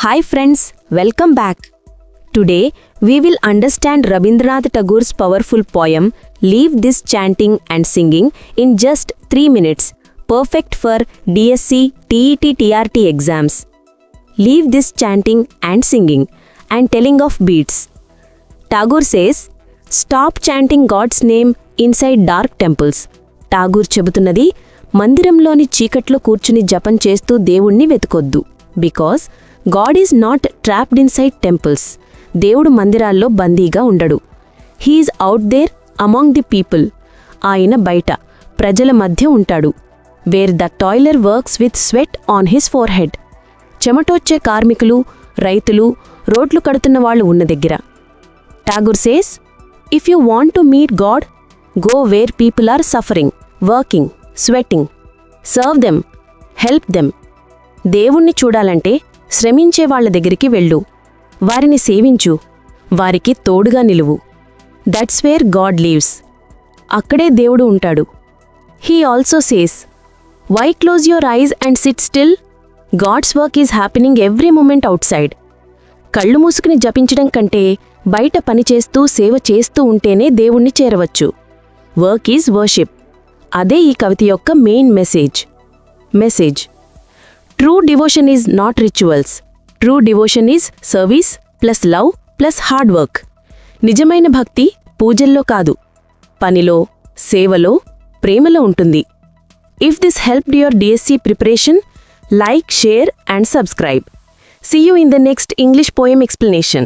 Hi friends, welcome back. Today we will understand Rabindranath Tagore's powerful poem Leave This Chanting and Singing in just 3 minutes, perfect for DSC, TET, TRT exams. Leave this chanting and singing and telling of beats. Tagore says, stop chanting God's name inside dark temples. Tagore చెబుతున్నది మందిరంలోని చీకట్లో కూర్చుని జపం చేస్తూ దేవుణ్ణి వెతుకొద్దు. Because God is not trapped inside temples. దేవుడు మందిరాల్లో బందీగా ఉండడు. He is out there among the people. ఆయన బయట ప్రజల మధ్య ఉంటాడు. Where the toiler works with sweat on his forehead. చెమటొచ్చే కార్మికులు, రైతులు, రోడ్లు కడుతున్న వాళ్ళు ఉన్న దగ్గర. Tagore says, if you want to meet God, go where people are suffering, working, sweating. Serve them, help them. దేవుణ్ణి చూడాలంటే శ్రమించే వాళ్ల దగ్గరికి వెళ్ళు. వారిని సేవించు, వారికి తోడుగా నిలువు. That's where God lives. అక్కడే దేవుడు ఉంటాడు. He also says, why close your eyes and sit still? God's work is happening every moment outside. కళ్ళు మూసుకుని జపించడం కంటే బయట పనిచేస్తూ సేవ చేస్తూ ఉంటేనే దేవుణ్ణి చేరవచ్చు. Work is worship. అదే ఈ కవిత యొక్క main message. True devotion is not rituals. True devotion is service plus love plus hard work. నిజమైన భక్తి పూజల్లో కాదు, పనిలో, సేవలో, ప్రేమలో ఉంటుంది. If this helped your DSC preparation, like, share and subscribe. See you in the next English poem explanation.